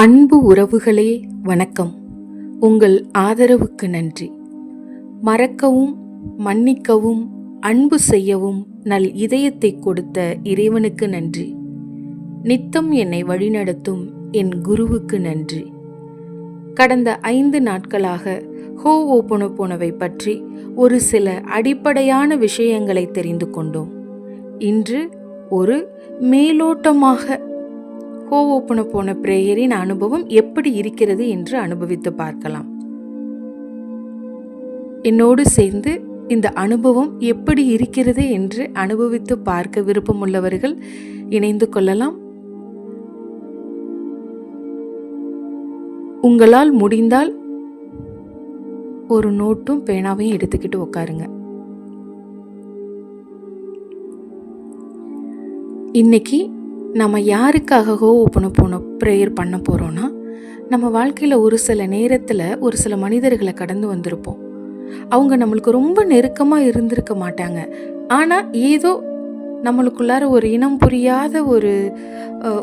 அன்பு உறவுகளே வணக்கம். உங்கள் ஆதரவுக்கு நன்றி. மறக்கவும் மன்னிக்கவும் அன்பு செய்யவும் நல் இதயத்தை கொடுத்த இறைவனுக்கு நன்றி. நித்தம் என்னை வழிநடத்தும் என் குருவுக்கு நன்றி. கடந்த 5 நாட்களாக ஹோவோபனோபோனோவை பற்றி ஒரு சில அடிப்படையான விஷயங்களை தெரிந்து கொண்டோம். இன்று ஒரு மேலோட்டமாக ஹோவோபனோபோனோ பிரேயரின் அனுபவம் எப்படி இருக்கிறது என்று அனுபவித்து பார்க்கலாம். என்னோடு சேர்ந்து இந்த அனுபவம் எப்படி இருக்கிறது என்று அனுபவித்து பார்க்க விருப்பமுள்ளவர்கள் இணைந்து கொள்ளலாம். உங்களால் முடிந்தால் ஒரு நோட்டும் பேனாவையும் எடுத்துக்கிட்டு உட்காருங்க. இன்னைக்கு நம்ம யாருக்காக ஹோவோபனோபோனோ ப்ரேயர் பண்ண போகிறோன்னா, நம்ம வாழ்க்கையில் ஒரு சில நேரத்தில் ஒரு சில மனிதர்களை கடந்து வந்திருப்போம். அவங்க நம்மளுக்கு ரொம்ப நெருக்கமாக இருந்திருக்க மாட்டாங்க. ஆனால் ஏதோ நம்மளுக்குள்ளார ஒரு இனம் புரியாத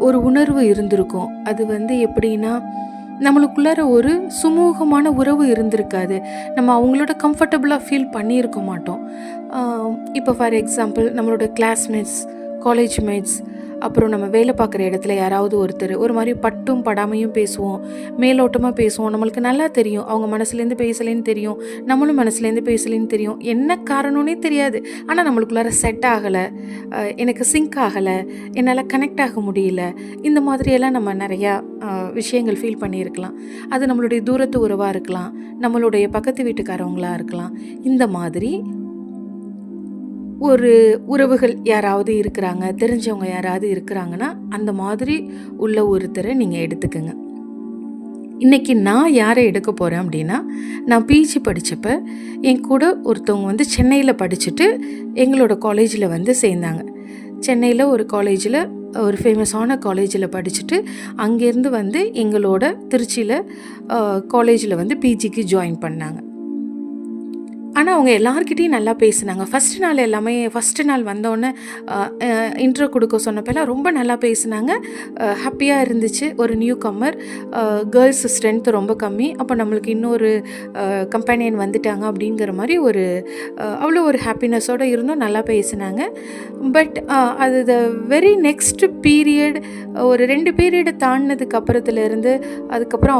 ஒரு உணர்வு இருந்திருக்கும். அது எப்படின்னா, நம்மளுக்குள்ளார ஒரு சுமூகமான உறவு இருந்திருக்காது. நம்ம அவங்களோட கம்ஃபர்டபுளாக ஃபீல் பண்ணியிருக்க மாட்டோம். இப்போ ஃபார் எக்ஸாம்பிள், நம்மளோட கிளாஸ்மேட்ஸ், காலேஜ் மேட்ஸ், அப்புறம் நம்ம வேலை பார்க்குற இடத்துல யாராவது ஒருத்தர் ஒரு மாதிரி பட்டும் படாமையும் பேசுவோம், மேலோட்டமாக பேசுவோம். நம்மளுக்கு நல்லா தெரியும் அவங்க மனசுலேருந்து பேசலேன்னு தெரியும், நம்மளும் மனசுலேருந்து பேசலேன்னு தெரியும். என்ன காரணம்னே தெரியாது. ஆனால் நம்மளுக்குள்ளார செட் ஆகலை, எனக்கு சிங்க் ஆகலை, என்னால் கனெக்ட் ஆக முடியல. இந்த மாதிரியெல்லாம் நம்ம நிறையா விஷயங்கள் ஃபீல் பண்ணியிருக்கலாம். அது நம்மளுடைய தூரத்து உறவாக இருக்கலாம், நம்மளுடைய பக்கத்து வீட்டுக்காரவங்களாக இருக்கலாம். இந்த மாதிரி ஒரு உறவுகள் யாராவது இருக்கிறாங்க, தெரிஞ்சவங்க யாராவது இருக்கிறாங்கன்னா அந்த மாதிரி உள்ள ஒருத்தரை நீங்கள் எடுத்துக்கோங்க. இன்றைக்கி நான் யாரை எடுக்க போகிறேன் அப்படின்னா, நான் பிஜி படித்தப்போ என் கூட ஒருத்தவங்க சென்னையில் படிச்சுட்டு எங்களோட காலேஜில் சேர்ந்தாங்க. சென்னையில் ஒரு காலேஜில், ஒரு ஃபேமஸான காலேஜில் படிச்சுட்டு அங்கேருந்து எங்களோட திருச்சியில் காலேஜில் பிஜிக்கு ஜாயின் பண்ணாங்க. ஆனால் அவங்க எல்லார்கிட்டையும் நல்லா பேசினாங்க. ஃபஸ்ட்டு நாள் வந்தோடனே இன்ட்ரோ கொடுக்க சொன்னப்பெல்லாம் ரொம்ப நல்லா பேசினாங்க. ஹாப்பியாக இருந்துச்சு. ஒரு நியூ கம்மர், கேர்ள்ஸ் ஸ்ட்ரென்த் ரொம்ப கம்மி, அப்போ நம்மளுக்கு இன்னொரு கம்பெனியன் வந்துட்டாங்க அப்படிங்கிற மாதிரி அவ்வளோ ஒரு ஹாப்பினஸோடு இருந்தும் நல்லா பேசினாங்க. பட் அது வெரி நெக்ஸ்ட் பீரியட், ஒரு 2 பீரியடை தாண்டினதுக்கு அப்புறத்துலேருந்து அதுக்கப்புறம்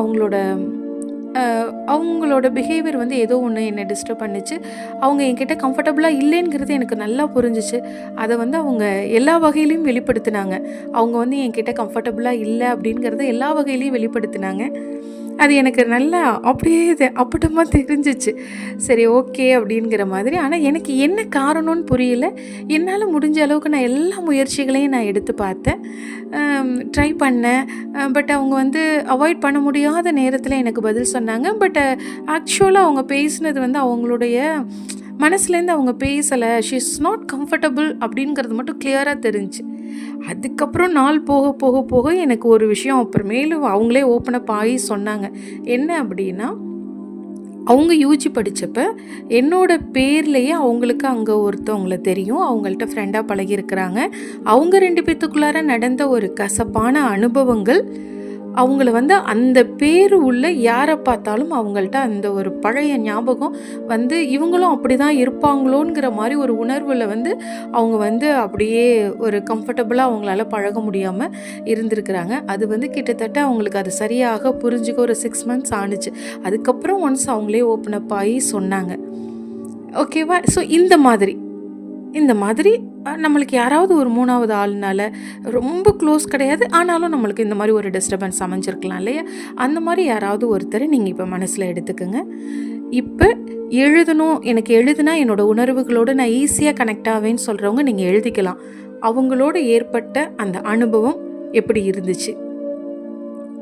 அவங்களோட பிஹேவியர் ஏதோ ஒன்று என்னை டிஸ்டர்ப் பண்ணிச்சு. அவங்க என்கிட்ட கம்ஃபர்டபுளாக இல்லைங்கிறது எனக்கு நல்லா புரிஞ்சிச்சு. அதை அவங்க எல்லா வகையிலையும் வெளிப்படுத்தினாங்க. அவங்க என்கிட்ட கம்ஃபர்டபுளாக இல்லை அப்படிங்கிறத எல்லா வகையிலையும் வெளிப்படுத்தினாங்க. அது எனக்கு நல்லா அப்படியே அப்பட்டமாக தெரிஞ்சிச்சு. சரி, ஓகே அப்படிங்கிற மாதிரி. ஆனால் எனக்கு என்ன காரணம்னு புரியல. என்னால் முடிஞ்ச அளவுக்கு நான் எல்லா முயற்சிகளையும் நான் எடுத்து பார்த்தேன், ட்ரை பண்ணேன். பட் அவங்க அவாய்ட் பண்ண முடியாத நேரத்தில் எனக்கு பதில் சொன்னாங்க. பட் ஆக்சுவலாக அவங்க பேசினது அவங்களுடைய மனசுலேருந்து அவங்க பேசலை. ஷி இஸ் நாட் கம்ஃபர்டபுள் அப்படிங்கிறது மட்டும் கிளியராக தெரிஞ்சுச்சு. அதுக்கப்புறம் நாள் போக போக போக எனக்கு ஒரு விஷயம் அப்புறமேலும் அவங்களே ஓப்பன் அப் ஆகி சொன்னாங்க. என்ன அப்படின்னா, அவங்க யூஜி படித்தப்ப என்னோட பேர்லேயே அவங்களுக்கு அங்கே ஒருத்தவங்கள தெரியும், அவங்கள்ட்ட ஃப்ரெண்டாக பழகியிருக்கிறாங்க. அவங்க 2 பேத்துக்குள்ளார நடந்த ஒரு கசப்பான அனுபவங்கள் அவங்கள அந்த பேர் உள்ள யாரை பார்த்தாலும் அவங்கள்ட்ட அந்த ஒரு பழைய ஞாபகம் இவங்களும் அப்படி தான் இருப்பாங்களோங்கிற மாதிரி ஒரு உணர்வில் அவங்க அப்படியே ஒரு கம்ஃபர்டபுளாக அவங்களால பழக முடியாமல் இருந்திருக்கிறாங்க. அது கிட்டத்தட்ட அவங்களுக்கு அது சரியாக புரிஞ்சுக்க ஒரு 6 months ஆணுச்சு. அதுக்கப்புறம் ஒன்ஸ் அவங்களே ஓப்பன் அப் ஆகி சொன்னாங்க. ஓகேவா? ஸோ இந்த மாதிரி நம்மளுக்கு யாராவது ஒரு 3வது ஆள்னால ரொம்ப க்ளோஸ் கிடையாது, ஆனாலும் நம்மளுக்கு இந்த மாதிரி ஒரு டிஸ்டர்பன்ஸ் அமைஞ்சிருக்கலாம் இல்லையா? அந்த மாதிரி யாராவது ஒருத்தரை நீங்கள் இப்போ மனசில் எடுத்துக்கோங்க. இப்போ எனக்கு எழுதுனா என்னோடய உணர்வுகளோடு நான் ஈஸியாக கனெக்ட் ஆவேன்னு சொல்கிறவங்க நீங்கள் எழுதிக்கலாம். அவங்களோட ஏற்பட்ட அந்த அனுபவம் எப்படி இருந்துச்சு,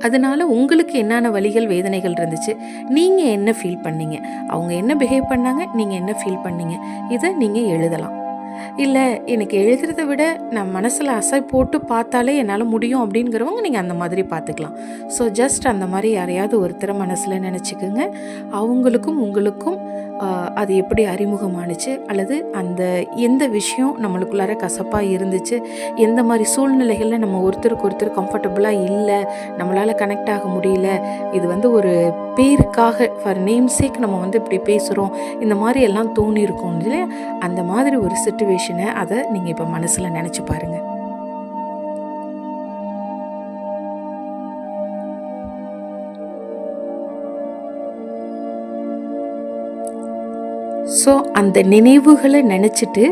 அதனால் உங்களுக்கு என்னென்ன வலிகள் வேதனைகள் இருந்துச்சு, நீங்கள் என்ன ஃபீல் பண்ணீங்க, அவங்க என்ன பிஹேவ் பண்ணாங்க, நீங்கள் என்ன ஃபீல் பண்ணீங்க, இதை நீங்கள் எழுதலாம். இல்லை, எனக்கு எழுதுறதை விட நான் மனசில் அசை போட்டு பார்த்தாலே என்னால் முடியும் அப்படிங்கிறவங்க நீங்கள் அந்த மாதிரி பார்த்துக்கலாம். ஸோ ஜஸ்ட் அந்த மாதிரி யாரையாவது ஒருத்தரை மனசில் நினச்சிக்கோங்க. அவங்களுக்கும் உங்களுக்கும் அது எப்படி அறிமுகமானுச்சு, அல்லது அந்த எந்த விஷயம் நம்மளுக்குள்ளார கசப்பாக இருந்துச்சு, எந்த மாதிரி சூழ்நிலைகளில் நம்ம ஒருத்தருக்கு ஒருத்தர் கம்ஃபர்டபுளாக இல்லை, நம்மளால் கனெக்ட் ஆக முடியல, இது வந்து ஒரு பேருக்காக ஃபார் நேம் சேக் நம்ம வந்து இப்படி பேசுகிறோம், இந்த மாதிரி எல்லாம் தோணியிருக்கோம் இல்லையா? அந்த மாதிரி ஒரு சிச்சுவேஷனை அதை நீங்கள் இப்போ மனசில் நினச்சி பாருங்கள். ஸோ அந்த நினைவுகளை நினச்சிட்டு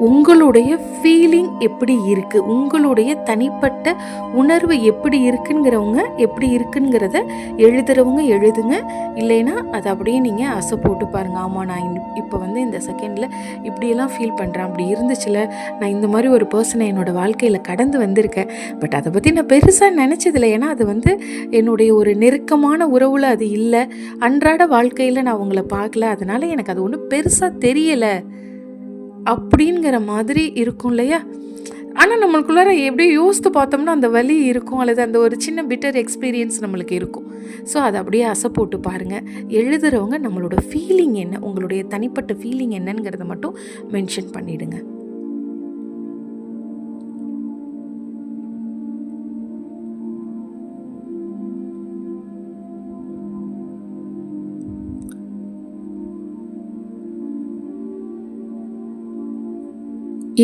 உங்களுடைய ஃபீலிங் எப்படி இருக்குது, உங்களுடைய தனிப்பட்ட உணர்வு எப்படி இருக்குங்கிறவங்க எப்படி இருக்குங்கிறத எழுதுகிறவங்க எழுதுங்க. இல்லைன்னா அதை அப்படியே நீங்கள் அசை போட்டு பாருங்கள். ஆமாம், நான் இப்போ வந்து இந்த செகண்டில் இப்படியெல்லாம் ஃபீல் பண்ணுறேன், அப்படி இருந்துச்சுல, நான் இந்த மாதிரி ஒரு பர்சனை என்னோடய வாழ்க்கையில் கடந்து வந்திருக்கேன், பட் அதை பற்றி நான் பெருசாக நினச்சதில்லை. ஏன்னா அது வந்து என்னுடைய ஒரு நெருக்கமான உறவில் அது இல்லை, அன்றாட வாழ்க்கையில் நான் அவங்கள பார்க்கல, அதனால் எனக்கு அது ஒன்றும் பெருசாக தெரியலை அப்படிங்கிற மாதிரி இருக்கும் இல்லையா? ஆனால் நம்மளுக்குள்ளார எப்படியோ யோசித்து பார்த்தோம்னா அந்த வலி இருக்கும், அல்லது அந்த ஒரு சின்ன பிட்டர் எக்ஸ்பீரியன்ஸ் நம்மளுக்கு இருக்கும். ஸோ அதை அப்படியே அசை போட்டு பாருங்கள். எழுதுகிறவங்க நம்மளோட ஃபீலிங் என்ன, உங்களுடைய தனிப்பட்ட ஃபீலிங் என்னங்கிறத மட்டும் மென்ஷன் பண்ணிவிடுங்க.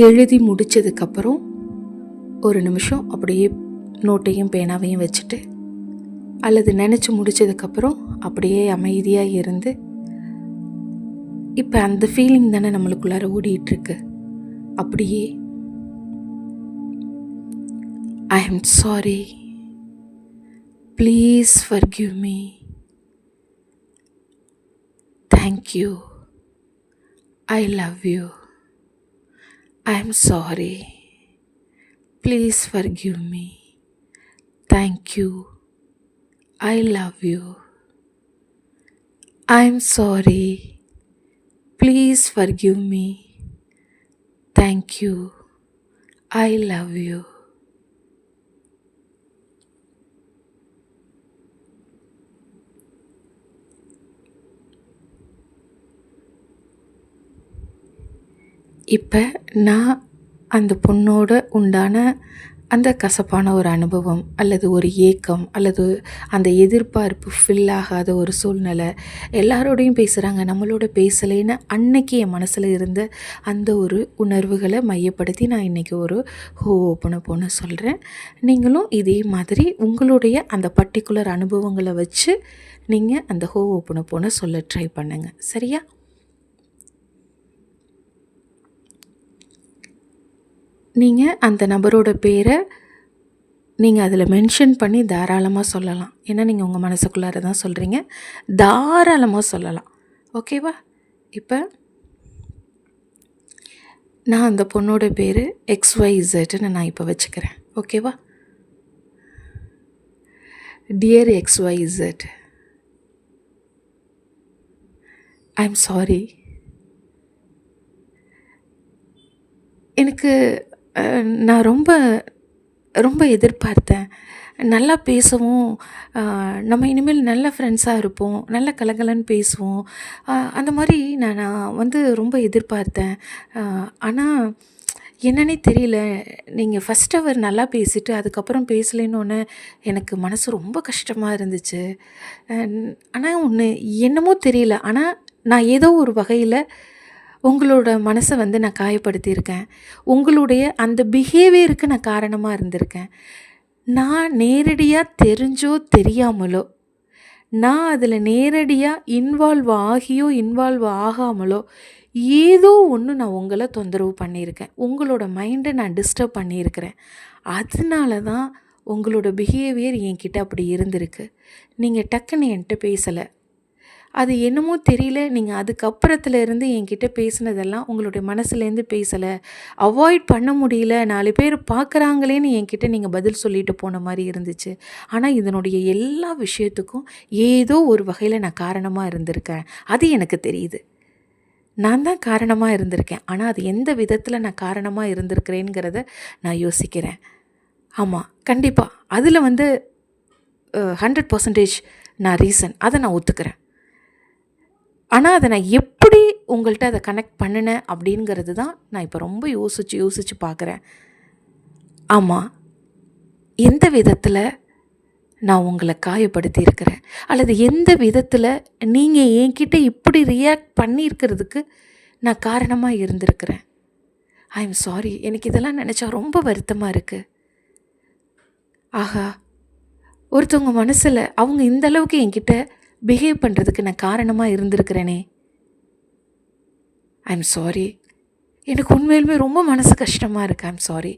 எழுதி முடித்ததுக்கப்புறம் ஒரு நிமிஷம் அப்படியே நோட்டையும் பேனாவையும் வச்சுட்டு, அல்லது நினச்சி முடித்ததுக்கப்புறம் அப்படியே அமைதியாக இருந்து, இப்போ அந்த ஃபீலிங் தானே நம்மளுக்குள்ளார ஓடிட்டுருக்கு, அப்படியே I am sorry, please forgive me, thank you, I love you, I am sorry. Please forgive me. Thank you. I love you. I am sorry. Please forgive me. Thank you. I love you. இப்போ நான் அந்த பொண்ணோட உண்டான அந்த கசப்பான ஒரு அனுபவம், அல்லது ஒரு ஏக்கம், அல்லது அந்த எதிர்பார்ப்பு ஃபில் ஆகாத ஒரு சூழ்நிலை, எல்லாரோடையும் பேசுகிறாங்க, நம்மளோட பேசலைன்னு அன்னைக்கு என் மனசில் இருந்த அந்த ஒரு உணர்வுகளை மையப்படுத்தி நான் இன்றைக்கி ஒரு ஹோப்போனோபோனோ சொல்கிறேன். நீங்களும் இதே மாதிரி உங்களுடைய அந்த பர்டிகுலர் அனுபவங்களை வச்சு நீங்கள் அந்த ஹோப்போனோபோனோ சொல்ல ட்ரை பண்ணுங்கள். சரியா? நீங்கள் அந்த நபரோட பேரை நீங்கள் அதில் மென்ஷன் பண்ணி தாராளமாக சொல்லலாம். ஏன்னா நீங்கள் உங்கள் மனசுக்குள்ளார தான் சொல்கிறீங்க, தாராளமாக சொல்லலாம். ஓகேவா? இப்போ நான் அந்த பொண்ணோட பேர் XYZன்னு நான் இப்போ வச்சுக்கிறேன். ஓகேவா? Dear XYZ, I am sorry. எனக்கு நான் ரொம்ப ரொம்ப எதிர்பார்த்தேன், நல்லா பேசவும், நம்ம இனிமேல் நல்ல ஃப்ரெண்ட்ஸாக இருப்போம், நல்ல கலகலன்னு பேசுவோம், அந்த மாதிரி நான் வந்து ரொம்ப எதிர்பார்த்தேன். ஆனால் என்னன்னே தெரியல, நீங்கள் ஃபஸ்ட் அவர் நல்லா பேசிவிட்டு அதுக்கப்புறம் பேசலைன்னொன்னே எனக்கு மனசு ரொம்ப கஷ்டமாக இருந்துச்சு. ஆனால் ஒன்று என்னமோ தெரியல, ஆனால் நான் ஏதோ ஒரு வகையில் உங்களோட மனசை வந்து நான் காயப்படுத்தியிருக்கேன், உங்களுடைய அந்த பிஹேவியருக்கு நான் காரணமாக இருந்திருக்கேன். நான் நேரடியாக தெரிஞ்சோ தெரியாமலோ, நான் அதில் நேரடியாக இன்வால்வ் ஆகியோ இன்வால்வ் ஆகாமலோ ஏதோ ஒன்று நான் உங்களை தொந்தரவு பண்ணியிருக்கேன், உங்களோட மைண்டை நான் டிஸ்டர்ப் பண்ணியிருக்கிறேன். அதனால தான் உங்களோட பிஹேவியர் என்கிட்ட அப்படி இருந்திருக்கு. நீங்கள் டக்குன்னு என்கிட்ட பேசலை, அது என்னமோ தெரியல, நீங்கள் அதுக்கப்புறத்துல இருந்து என்கிட்ட பேசினதெல்லாம் உங்களுடைய மனசுலேருந்து பேசலை, அவாய்ட் பண்ண முடியல, 4 பேர் பார்க்குறாங்களேன்னு என்கிட்ட நீங்கள் பதில் சொல்லிட்டு போன மாதிரி இருந்துச்சு. ஆனால் இதனுடைய எல்லா விஷயத்துக்கும் ஏதோ ஒரு வகையில் நான் காரணமாக இருந்திருக்கேன், அது எனக்கு தெரியுது. நான் தான் காரணமாக இருந்திருக்கேன், ஆனால் அது எந்த விதத்தில் நான் காரணமாக இருந்திருக்கிறேங்கிறத நான் யோசிக்கிறேன். ஆமாம், கண்டிப்பாக அதில் வந்து 100% நான் ரீசன், அதை நான் ஒத்துக்கிறேன். ஆனால் அதை நான் எப்படி உங்கள்கிட்ட அதை கனெக்ட் பண்ணினேன் அப்படிங்கிறது தான் நான் இப்போ ரொம்ப யோசித்து பார்க்குறேன். ஆமாம், எந்த விதத்தில் நான் உங்களை காயப்படுத்தி இருக்கிறேன், அல்லது எந்த விதத்தில் நீங்கள் என்கிட்ட இப்படி ரியாக்ட் பண்ணியிருக்கிறதுக்கு நான் காரணமாக இருந்திருக்கிறேன். I am sorry. எனக்கு இதெல்லாம் நினச்சா ரொம்ப வருத்தமாக இருக்குது. ஆஹா, ஒருத்தவங்க மனசில் அவங்க இந்த அளவுக்கு என்கிட்ட பிஹேவ் பண்ணுறதுக்கு நான் காரணமாக இருந்திருக்கிறேனே. ஐ எம் சாரி. எனக்கு உண்மையிலுமே ரொம்ப மனசு கஷ்டமாக இருக்குது. ஐ am sorry.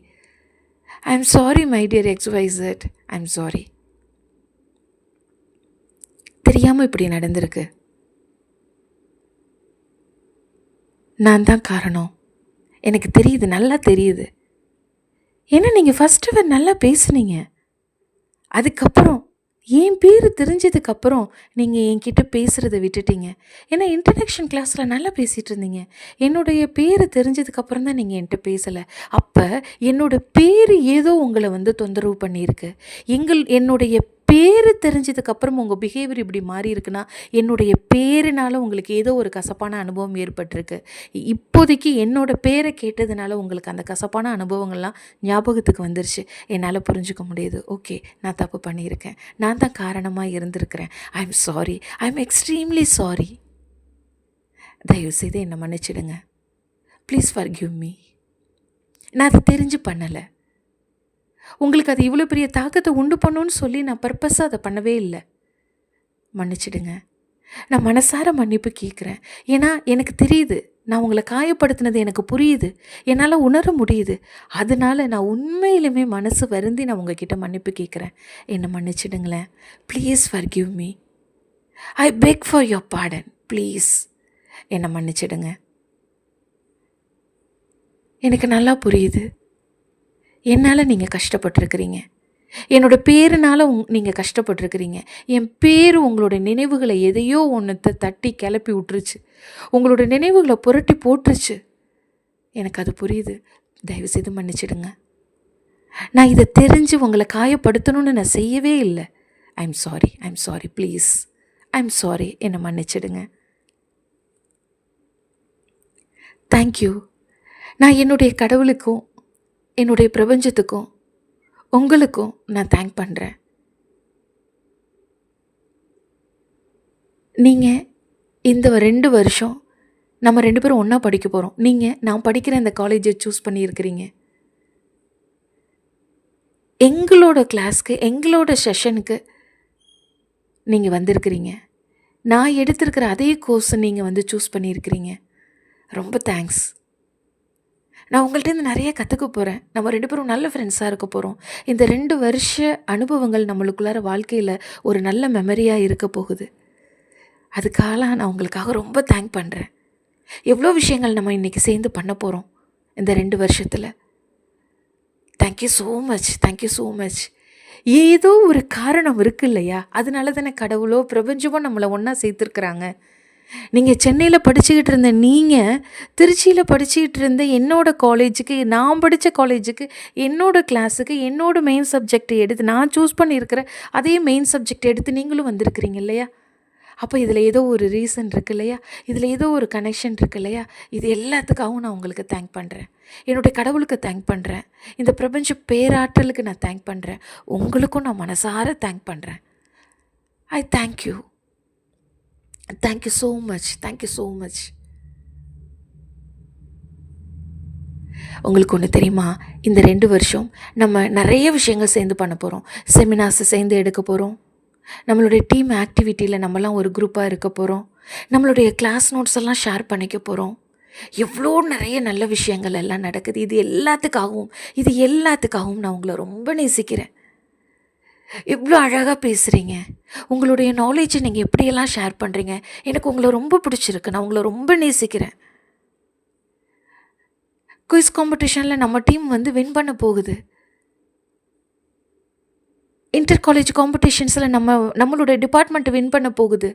I am sorry my dear XYZ. I am sorry. தெரியாமல் இப்படி நடந்திருக்கு. நான் தான் காரணம். எனக்கு தெரியுது, நல்லா தெரியுது. ஏன்னா நீங்கள் ஃபஸ்ட்டு நல்லா பேசுனீங்க. அதுக்கப்புறம் என் பேர் தெரிஞ்சதுக்கப்புறம் நீங்கள் என்கிட்ட பேசுகிறத விட்டுட்டீங்க. ஏன்னா இன்ட்ரடக்ஷன் கிளாஸில் நல்லா பேசிகிட்டு இருந்தீங்க. என்னுடைய பேர் தெரிஞ்சதுக்கப்புறம் தான் நீங்கள் என்கிட்ட பேசலை. அப்போ என்னோடய பேர் ஏதோ உங்களை தொந்தரவு பண்ணியிருக்கு. என்னுடைய பேர் தெரிஞ்சதுக்கப்புறம் உங்கள் பிஹேவியர் இப்படி மாறி இருக்குன்னா, என்னுடைய பேருனால உங்களுக்கு ஏதோ ஒரு கசப்பான அனுபவம் ஏற்பட்டிருக்கு. இப்போதைக்கு என்னோடய பேரை கேட்டதுனால உங்களுக்கு அந்த கசப்பான அனுபவங்கள்லாம் ஞாபகத்துக்கு வந்துருச்சு. என்னால் புரிஞ்சுக்க முடியுது. ஓகே, நான் தப்பு பண்ணியிருக்கேன். நான் தான் காரணமாக இருந்திருக்கிறேன். I am sorry. I am extremely sorry. தயவுசெய்து என்னை மன்னிச்சிடுங்க. Please forgive me. நான் அதை தெரிஞ்சு பண்ணலை. உங்களுக்கு அது இவ்வளோ பெரிய தாக்கத்தை உண்டு பண்ணுன்னு சொல்லி நான் பர்பஸாக அதை பண்ணவே இல்லை. மன்னிச்சிடுங்க. நான் மனசார மன்னிப்பு கேட்குறேன். ஏன்னா எனக்கு தெரியுது, நான் உங்களை காயப்படுத்தினது எனக்கு புரியுது, என்னால் உணர முடியுது. அதனால நான் உண்மையிலுமே மனசு வருந்தி நான் உங்ககிட்ட மன்னிப்பு கேட்குறேன். என்னை மன்னிச்சிடுங்களேன். Please forgive me. I beg for your pardon. Please என்னை மன்னிச்சிடுங்க. எனக்கு நல்லா புரியுது, என்னால் நீங்கள் கஷ்டப்பட்டுருக்கிறீங்க. என்னோடய பேருனால் நீங்கள் கஷ்டப்பட்டுருக்கிறீங்க. என் பேர் உங்களோட நினைவுகளை எதையோ ஒன்றத்தை தட்டி கிளப்பி விட்டுருச்சு. உங்களோட நினைவுகளை புரட்டி போட்டுருச்சு. எனக்கு அது புரியுது. தயவுசெய்து மன்னிச்சிடுங்க. நான் இதை தெரிஞ்சு உங்களை காயப்படுத்தணும்னு நான் செய்யவே இல்லை. ஐ am sorry. I am sorry. Please I am sorry. என்னை மன்னிச்சிடுங்க. தேங்க்யூ. நான் என்னுடைய கடவுளுக்கும் என்னுடைய பிரபஞ்சத்துக்கும் உங்களுக்கும் நான் தேங்க் பண்ணுறேன். நீங்கள் இந்த 2 வருஷம் நம்ம 2 பேரும் ஒன்றா படிக்க போகிறோம். நான் படிக்கிற இந்த காலேஜை சூஸ் பண்ணியிருக்கிறீங்க. எங்களோட கிளாஸ்க்கு, எங்களோட செஷனுக்கு நீங்கள் வந்திருக்கிறீங்க. நான் எடுத்திருக்கிற அதே கோர்ஸை நீங்கள் சூஸ் பண்ணியிருக்கிறீங்க. ரொம்ப தேங்க்ஸ். நான் உங்கள்கிட்ட நிறைய கற்றுக்க போகிறேன். நம்ம 2 பேரும் நல்ல ஃப்ரெண்ட்ஸாக இருக்க போகிறோம். இந்த 2 வருஷ அனுபவங்கள் நம்மளுக்குள்ளார வாழ்க்கையில் ஒரு நல்ல மெமரியாக இருக்க போகுது. அதுக்காக நான் உங்களுக்காக ரொம்ப தேங்க் பண்ணுறேன். எவ்வளோ விஷயங்கள் நம்ம இன்றைக்கி சேர்ந்து பண்ண போகிறோம் இந்த 2 வருஷத்தில். Thank you so much. Thank you so much. ஏதோ ஒரு காரணம் இருக்குது இல்லையா? அதனால தானே கடவுளோ பிரபஞ்சமோ நம்மளை ஒன்றா சேர்த்துருக்குறாங்க. நீங்கள் சென்னையில் படிச்சுக்கிட்டு இருந்த நீங்கள் திருச்சியில் படிச்சுக்கிட்டு இருந்த என்னோடய காலேஜுக்கு, நான் படித்த காலேஜுக்கு, என்னோடய கிளாஸுக்கு, என்னோடய மெயின் சப்ஜெக்டை எடுத்து நான் சூஸ் பண்ணியிருக்கிற அதே மெயின் சப்ஜெக்ட் எடுத்து நீங்களும் வந்திருக்கிறீங்க இல்லையா? அப்போ இதில் ஏதோ ஒரு ரீசன் இருக்கு இல்லையா? இதில் ஏதோ ஒரு கனெக்ஷன் இருக்கு இல்லையா? இது எல்லாத்துக்காகவும் நான் உங்களுக்கு தேங்க் பண்ணுறேன். என்னுடைய கடவுளுக்கு தேங்க் பண்ணுறேன். இந்த பிரபஞ்ச பேராற்றலுக்கு நான் தேங்க் பண்ணுறேன். உங்களுக்கும் நான் மனசார தேங்க் பண்ணுறேன். I thank you. Thank you so much. Thank you so much. உங்களுக்கு ஒன்று தெரியுமா? இந்த 2 வருஷம் நம்ம நிறைய விஷயங்கள் சேர்ந்து பண்ண போகிறோம். செமினார்ஸை சேர்ந்து எடுக்க போகிறோம். நம்மளுடைய டீம் ஆக்டிவிட்டியில் நம்மலாம் ஒரு குரூப்பாக இருக்க போகிறோம். நம்மளுடைய கிளாஸ் நோட்ஸ் எல்லாம் ஷேர் பண்ணிக்க போகிறோம். எவ்வளோ நிறைய நல்ல விஷயங்கள் எல்லாம் நடக்குது. இது எல்லாத்துக்காகவும் நான் உங்களை ரொம்ப நேசிக்கிறேன். எவ்வளோ அழகாக பேசுகிறீங்க. உங்களுடைய நாலேஜை நீங்கள் எப்படியெல்லாம் ஷேர் பண்ணுறீங்க. எனக்கு உங்களை ரொம்ப பிடிச்சிருக்கு. நான் உங்களை ரொம்ப நேசிக்கிறேன். குயிஸ் காம்படிஷனில் நம்ம டீம் வின் பண்ண போகுது. இன்டர் காலேஜ் காம்படிஷன்ஸில் நம்மளோட டிபார்ட்மெண்ட் வின் பண்ண போகுது.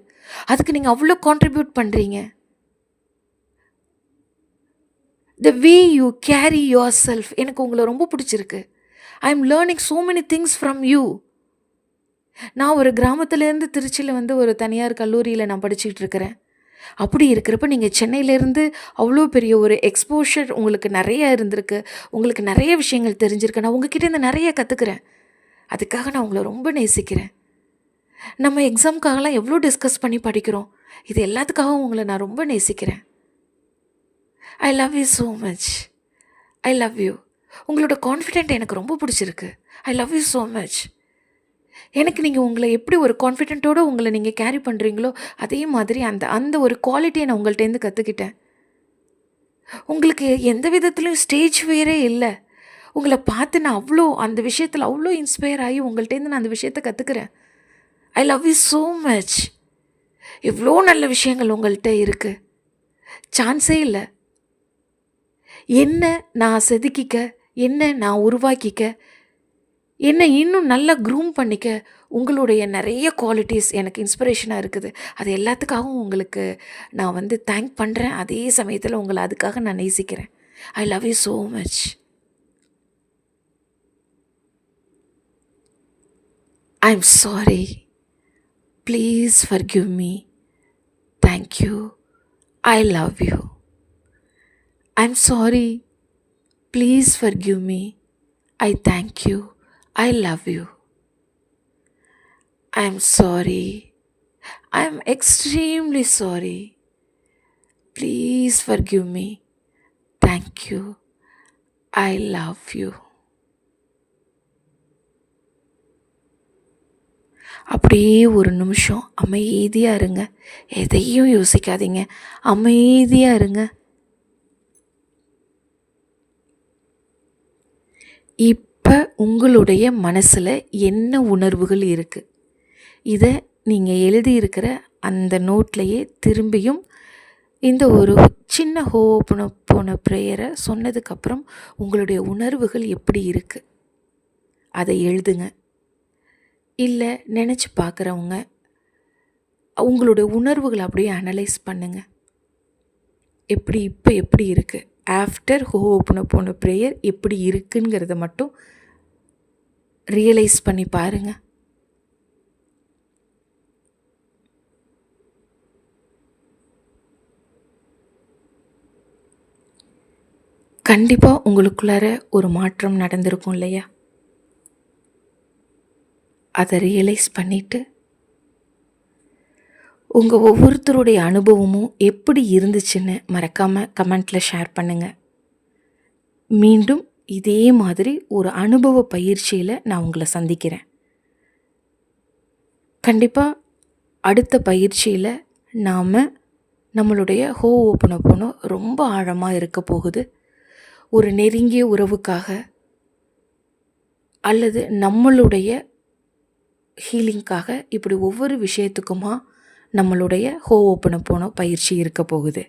அதுக்கு நீங்கள் அவ்வளோ கான்ட்ரிபியூட் பண்ணுறீங்க. The way you carry yourself, எனக்கு உங்களை ரொம்ப பிடிச்சிருக்கு. I am learning so many things from you. நான் ஒரு கிராமத்துலேருந்து திருச்சியில் ஒரு தனியார் கல்லூரியில் நான் படிச்சுக்கிட்டு இருக்கிறேன். அப்படி இருக்கிறப்ப நீங்கள் சென்னையிலேருந்து அவ்வளோ பெரிய ஒரு எக்ஸ்போஷர் உங்களுக்கு நிறைய இருந்திருக்கு. உங்களுக்கு நிறைய விஷயங்கள் தெரிஞ்சிருக்கு. நான் உங்ககிட்ட இருந்து நிறைய கற்றுக்கிறேன். அதுக்காக நான் உங்களை ரொம்ப நேசிக்கிறேன். நம்ம எக்ஸாம்க்காகலாம் எவ்வளோ டிஸ்கஸ் பண்ணி படிக்கிறோம். இது எல்லாத்துக்காகவும் உங்களை நான் ரொம்ப நேசிக்கிறேன். ஐ love you so much. I love you. உங்களோட கான்ஃபிடென்ட் எனக்கு ரொம்ப பிடிச்சிருக்கு. ஐ லவ் யூ ஸோ மச். எனக்கு நீங்கள் உங்களை எப்படி ஒரு கான்ஃபிடென்ட்டோடு உங்களை நீங்கள் கேரி பண்ணுறீங்களோ அதே மாதிரி அந்த அந்த ஒரு குவாலிட்டியை நான் உங்கள்கிட்டேருந்து கற்றுக்கிட்டேன். உங்களுக்கு எந்த விதத்துலையும் ஸ்டேஜ் வேறே இல்லை. உங்களை பார்த்து நான் அவ்வளோ அந்த விஷயத்தில் அவ்வளோ இன்ஸ்பயர் ஆகி உங்கள்கிட்டேருந்து நான் அந்த விஷயத்தை கற்றுக்கிறேன். I love you so much. இவ்வளோ நல்ல விஷயங்கள் உங்கள்கிட்ட இருக்குது. சான்ஸே இல்லை. என்ன நான் செதுக்கிக்க, என்ன நான் உருவாக்கிக்க, என்ன இன்னும் நல்லா க்ரூம் பண்ணிக்க உங்களுடைய நிறைய குவாலிட்டிஸ் எனக்கு இன்ஸ்பிரேஷனாக இருக்குது. அது எல்லாத்துக்காகவும் உங்களுக்கு நான் தேங்க் பண்ணுறேன். அதே சமயத்தில் உங்களை அதுக்காக நான் நேசிக்கிறேன். ஐ love you so much. I am sorry. Please forgive me. Thank you. I love you. I'm sorry. Please forgive me. I thank you. I love you. I'm sorry. I'm extremely sorry. Please forgive me. Thank you. I love you. அப்படியே ஒரு நிமிஷம் அமைதியாக இருங்க. எதையும் யோசிக்காதீங்க. அமைதியாக இருங்க. இப்போ உங்களுடைய மனசில் என்ன உணர்வுகள் இருக்குது? இதை நீங்கள் எழுதியிருக்கிற அந்த நோட்லேயே திரும்பியும் இந்த ஒரு சின்ன போன ப்ரேயரை சொன்னதுக்கப்புறம் உங்களுடைய உணர்வுகள் எப்படி இருக்குது அதை எழுதுங்க. இல்லை நினச்சி பார்க்குறவங்க உங்களுடைய உணர்வுகளை அப்படியே அனலைஸ் பண்ணுங்கள். இப்போ எப்படி இருக்குது, ஆஃப்டர் போன ப்ரேயர் எப்படி இருக்குங்கிறத மட்டும் ரியலைஸ் பண்ணி பாருங்கள். கண்டிப்பாக உங்களுக்குள்ளார ஒரு மாற்றம் நடந்திருக்கும் இல்லையா? அதை ரியலைஸ் பண்ணிவிட்டு உங்கள் ஒவ்வொருத்தருடைய அனுபவமும் எப்படி இருந்துச்சுன்னு மறக்காமல் கமெண்ட்டில் ஷேர் பண்ணுங்கள். மீண்டும் இதே மாதிரி ஒரு அனுபவ பயிற்சியில் நான் உங்களை சந்திக்கிறேன். கண்டிப்பாக அடுத்த பயிற்சியில் நாம் நம்மளுடைய ஓப்பனோ ரொம்ப ஆழமாக இருக்க போகுது. ஒரு நெருங்கிய உறவுக்காக அல்லது நம்மளுடைய ஹீலிங்காக இப்படி ஒவ்வொரு விஷயத்துக்குமா நம்மளுடைய ஓப்பனோ பயிற்சி இருக்க போகுது.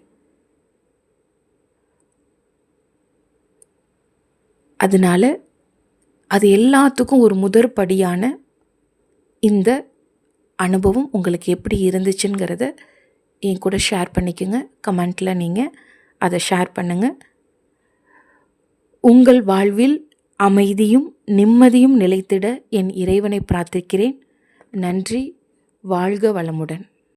அதனால் அது எல்லாத்துக்கும் ஒரு முதற்படியான இந்த அனுபவம் உங்களுக்கு எப்படி இருந்துச்சுங்கிறத என் கூட ஷேர் பண்ணிக்கோங்க. கமெண்ட்டில் நீங்கள் அதை ஷேர் பண்ணுங்கள். உங்கள் வாழ்வில் அமைதியும் நிம்மதியும் நிலைத்திட என் இறைவனை பிரார்த்திக்கிறேன். நன்றி. வாழ்க வளமுடன்.